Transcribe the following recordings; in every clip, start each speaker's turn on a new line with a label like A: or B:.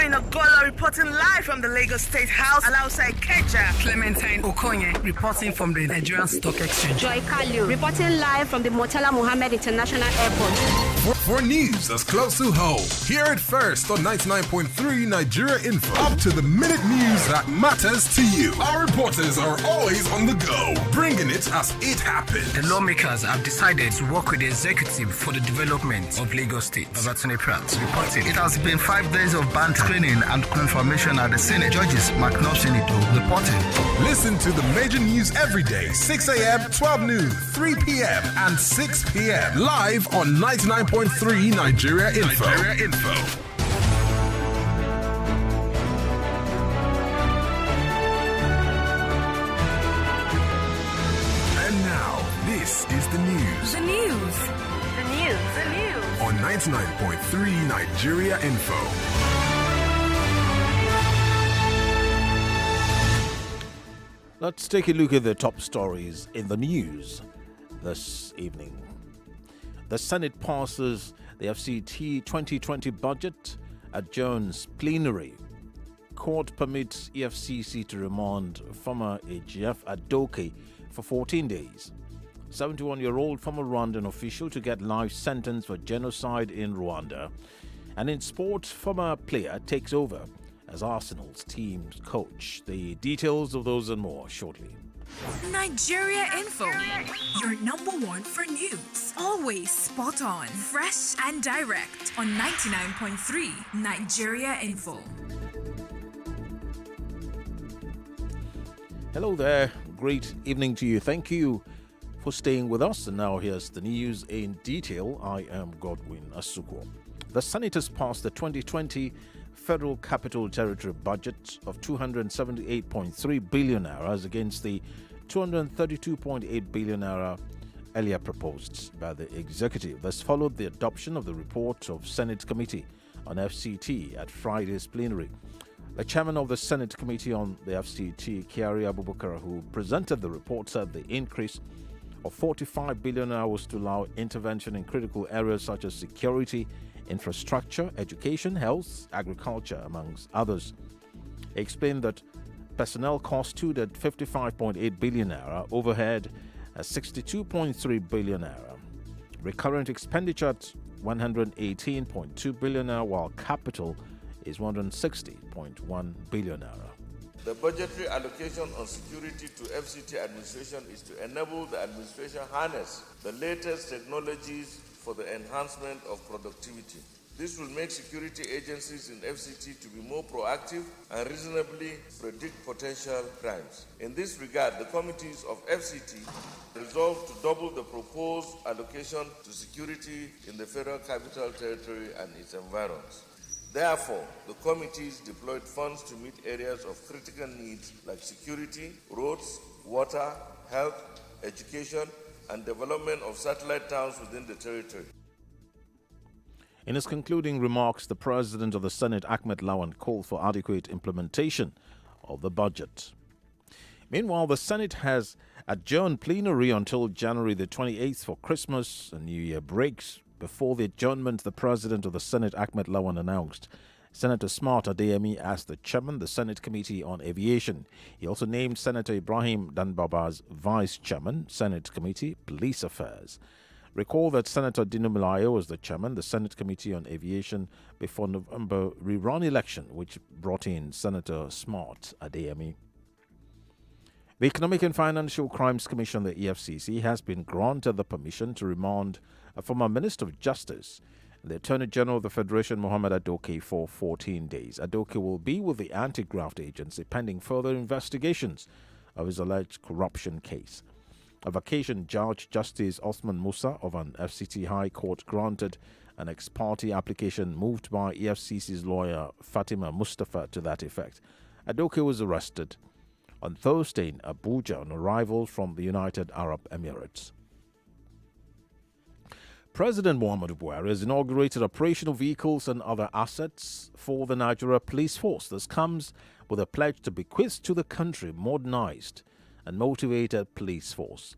A: Godwin Asuquo reporting live from the Lagos State House alongside Keja.
B: Clementine Okonye reporting from the Nigerian Stock Exchange.
C: Joy Kalio reporting live from the Murtala Mohammed International Airport.
D: For news that's close to home, hear it first on 99.3 Nigeria Info. Up to the minute news that matters to you. Our reporters are always on the go, bringing it as it happens.
B: The lawmakers have decided to work with the executive for the development of Lagos State. Babatunde Pratt reporting. It has been 5 days of band screening and confirmation at the Senate. Judges Macnaughton reporting.
D: Listen to the major news every day, 6 a.m., 12 noon, 3 p.m., and 6 p.m. live on 99.3 Nigeria Info. And now, this is the news.
E: The news.
D: On 99.3 Nigeria Info.
F: Let's take a look at the top stories in the news this evening. The Senate passes the FCT 2020 budget, adjourns plenary. Court permits EFCC to remand former AGF Adoke for 14 days. 71-year-old former Rwandan official to get life sentence for genocide in Rwanda. And in sport, former player takes over as Arsenal's team's coach. The details of those and more shortly.
E: Nigeria Info, your number one for news. Always spot on, fresh and direct on 99.3 Nigeria Info.
F: Hello there. Great evening to you. Thank you for staying with us. And now here's the news in detail. I am Godwin Asuquo. The Senate has passed the 2020 Federal Capital Territory budget of 278.3 billion naira against the 232.8 billion naira earlier proposed by the executive. This followed the adoption of the report of Senate Committee on FCT at Friday's plenary. The chairman of the Senate Committee on the FCT, Kyari Abubakar, who presented the report, said the increase of 45 billion was to allow intervention in critical areas such as security, infrastructure, education, health, agriculture, amongst others. He explained that personnel costs stood at 55.8 billion naira, overhead at 62.3 billion naira, recurrent expenditure at 118.2 billion naira, while capital is 160.1 billion naira.
G: The budgetary allocation on security to FCT administration is to enable the administration harness the latest technologies for the enhancement of productivity. This will make security agencies in FCT to be more proactive and reasonably predict potential crimes. In this regard, the committees of FCT resolved to double the proposed allocation to security in the Federal Capital Territory and its environs. Therefore, the committees deployed funds to meet areas of critical needs like security, roads, water, health, education, and development of satellite towns within the territory.
F: In his concluding remarks, the President of the Senate, Ahmed Lawan, called for adequate implementation of the budget. Meanwhile, the Senate has adjourned plenary until January the 28th for Christmas and New Year breaks. Before the adjournment, the President of the Senate, Ahmed Lawan, announced Senator Smart Adeyemi as the chairman of the Senate Committee on Aviation. He also named Senator Ibrahim Danbaba as vice chairman, Senate Committee, Police Affairs. Recall that Senator Dino Melayo was the chairman of the Senate Committee on Aviation before November rerun election, which brought in Senator Smart Adeyemi. The Economic and Financial Crimes Commission, the EFCC, has been granted the permission to remand a former Minister of Justice, the Attorney General of the Federation, Mohammed Adoke, for 14 days. Adoke will be with the Anti-Graft Agency pending further investigations of his alleged corruption case. A vacation judge, Justice Osman Musa of an FCT High Court, granted an ex parte application moved by EFCC's lawyer Fatima Mustafa to that effect. Adoke was arrested on Thursday in Abuja on arrival from the United Arab Emirates. President Muhammadu Buhari has inaugurated operational vehicles and other assets for the Nigeria Police Force. This comes with a pledge to bequeath to the country modernized and motivated police force.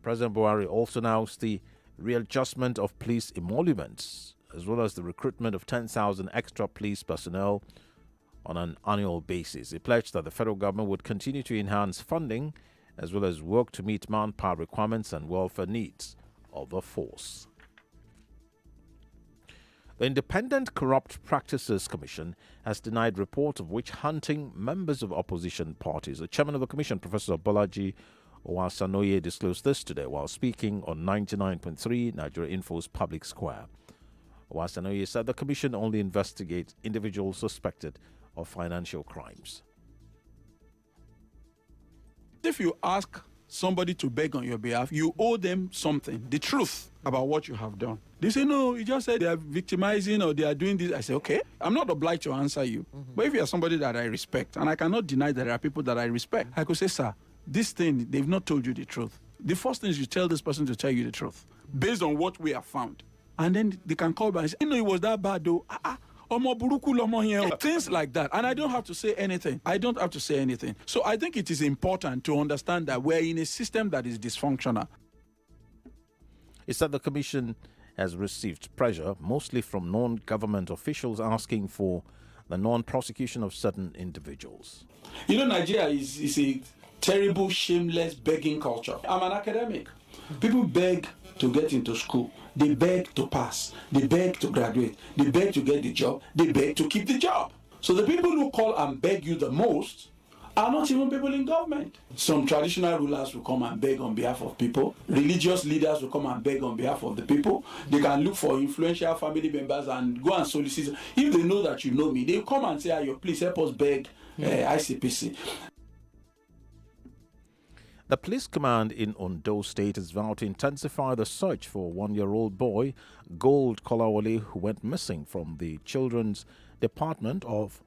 F: President Buhari also announced the readjustment of police emoluments, as well as the recruitment of 10,000 extra police personnel on an annual basis. He pledged that the federal government would continue to enhance funding as well as work to meet manpower requirements and welfare needs of the force. The Independent Corrupt Practices Commission has denied reports of witch-hunting members of opposition parties. The chairman of the commission, Professor Bolaji Owasanoye, disclosed this today while speaking on 99.3 Nigeria Info's Public Square. Owasanoye said the commission only investigates individuals suspected of financial crimes.
H: If you ask somebody to beg on your behalf, you owe them something, the truth about what you have done. They say, no, you just said they are victimizing or they are doing this. I say, okay, I'm not obliged to answer you. But if you are somebody that I respect, and I cannot deny that there are people that I respect, I could say, sir, this thing, they've not told you the truth. The first thing is you tell this person to tell you the truth based on what we have found. And then they can call back and say, it was that bad though. Things like that. And I don't have to say anything. So I think it is important to understand that we're in a system that is dysfunctional.
F: He said the commission has received pressure, mostly from non-government officials, asking for the non-prosecution of certain individuals.
H: Nigeria is a terrible, shameless begging culture. I'm an academic. People beg to get into school. They beg to pass. They beg to graduate. They beg to get the job. They beg to keep the job. So the people who call and beg you the most are not even people in government. Some traditional rulers will come and beg on behalf of people. Religious leaders will come and beg on behalf of the people. They can look for influential family members and go and solicit. If they know that you know me, they come and say, Ayo, please help us beg ICPC.
F: The police command in Ondo State has vowed to intensify the search for a one-year-old boy, Gold Kolawole, who went missing from the Children's Department of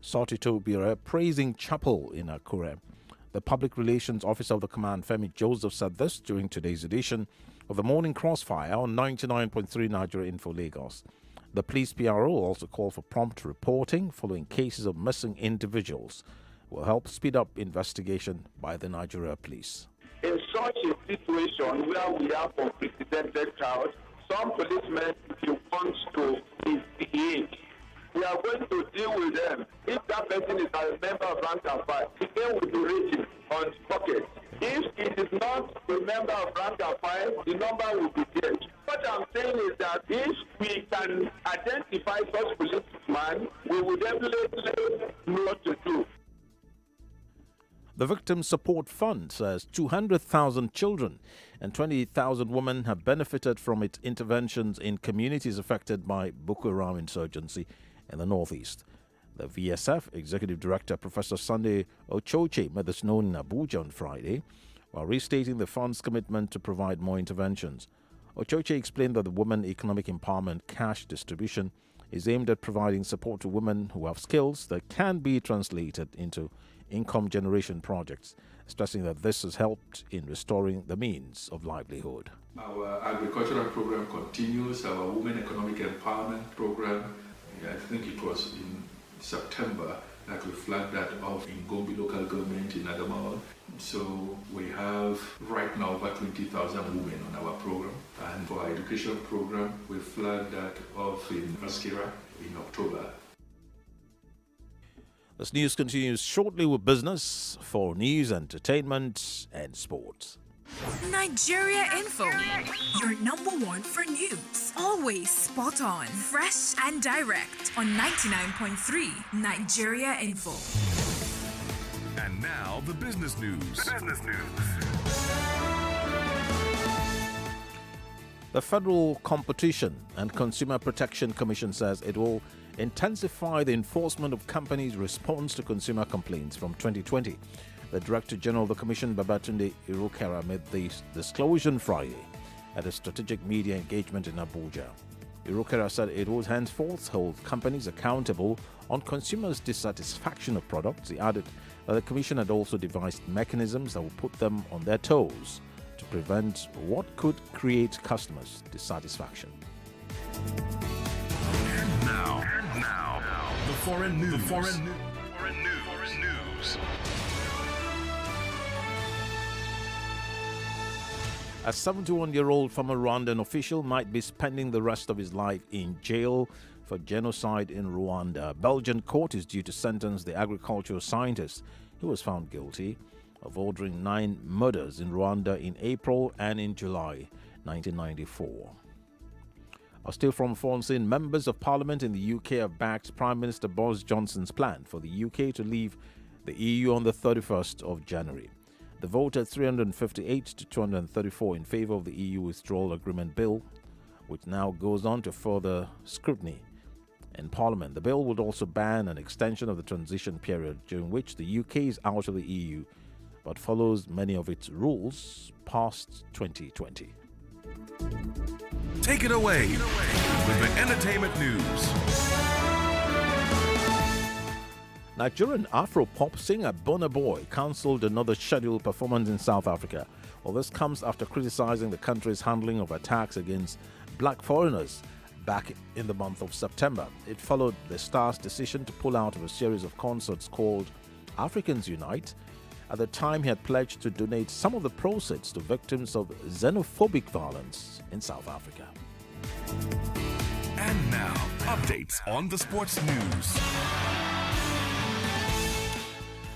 F: Sotitobire Praising Chapel in Akure. The public relations officer of the command, Femi Joseph, said this during today's edition of the Morning Crossfire on 99.3 Nigeria Info Lagos. The police PRO also called for prompt reporting following cases of missing individuals. Will help speed up investigation by the Nigeria police.
I: In such a situation where we have unprecedented crowd, some policemen, if you want to misbehave, we are going to deal with them. If that person is a member of rank and file, the game will be rated on pocket. If it is not a member of rank and file, the number will be there. What I'm saying is that if we can identify such policemen, we will definitely know what to do.
F: The Victim Support Fund says 200,000 children and 20,000 women have benefited from its interventions in communities affected by Boko Haram insurgency in the northeast. The VSF Executive Director, Professor Sunday Ochoche, made this known in Abuja on Friday, while restating the fund's commitment to provide more interventions. Ochoche explained that the Women Economic Empowerment Cash Distribution is aimed at providing support to women who have skills that can be translated into income generation projects, stressing that this has helped in restoring the means of livelihood.
J: Our agricultural program continues, our Women Economic Empowerment program. I think it was in September that we flagged that off in Gombe local government in Adamawa. So we have right now over 20,000 women on our program. And for our education program, we flagged that off in Maskira in October.
F: This news continues shortly with business for news, entertainment, and sports.
E: Nigeria Info, your number one for news. Always spot on, fresh and direct on 99.3 Nigeria Info.
D: And now the business news.
F: The Federal Competition and Consumer Protection Commission says it will intensify the enforcement of companies' response to consumer complaints from 2020. The Director General of the Commission, Babatunde Irukera, made this disclosure on Friday at a strategic media engagement in Abuja. Irukera said it would henceforth hold companies accountable on consumers' dissatisfaction of products. He added that the Commission had also devised mechanisms that would put them on their toes to prevent what could create customers' dissatisfaction.
D: And now, the foreign news.
F: A 71-year-old former Rwandan official might be spending the rest of his life in jail for genocide in Rwanda. A Belgian court is due to sentence the agricultural scientist who was found guilty of ordering 9 murders in Rwanda in April and in July 1994. Still from foreign scene, members of parliament in the UK have backed Prime Minister Boris Johnson's plan for the UK to leave the EU on the 31st of January. They voted 358 to 234 in favour of the EU Withdrawal Agreement Bill, which now goes on to further scrutiny in Parliament. The bill would also ban an extension of the transition period during which the UK is out of the EU, but follows many of its rules past 2020.
D: Take it away with the entertainment news.
F: Nigerian Afro-pop singer Burna Boy cancelled another scheduled performance in South Africa. Well, this comes after criticizing the country's handling of attacks against black foreigners back in the month of September. It followed the star's decision to pull out of a series of concerts called Africans Unite. At the time, he had pledged to donate some of the proceeds to victims of xenophobic violence in South Africa.
D: And now, updates on the sports news.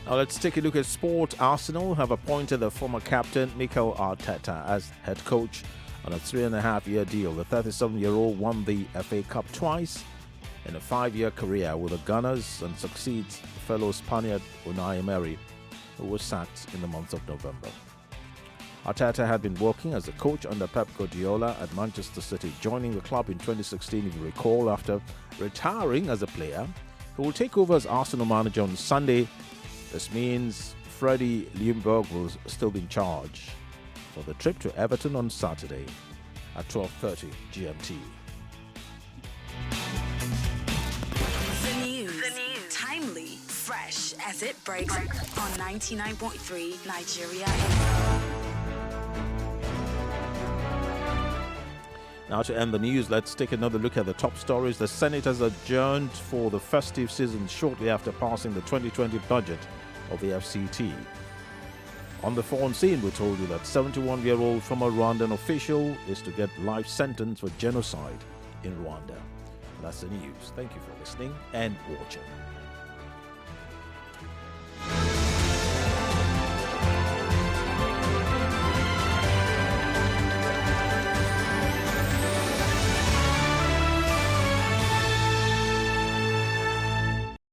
F: Now let's take a look at sport. Arsenal have appointed their former captain Mikel Arteta as head coach on a 3.5-year deal. The 37-year-old won the FA Cup twice in a 5-year career with the Gunners and succeeds fellow Spaniard Unai Emery, who was sacked in the month of November. Arteta had been working as a coach under Pep Guardiola at Manchester City, joining the club in 2016, if you recall, after retiring as a player. He will take over as Arsenal manager on Sunday. This means Freddie Ljungberg will still be in charge for the trip to Everton on Saturday at 12:30 GMT.
E: The news. Timely, fresh as it breaks on 99.3 Nigeria.
F: Now to end the news, let's take another look at the top stories. The Senate has adjourned for the festive season shortly after passing the 2020 budget of the FCT. On the foreign scene, we told you that 71-year-old former Rwandan official is to get life sentence for genocide in Rwanda. That's the news. Thank you for listening and watching.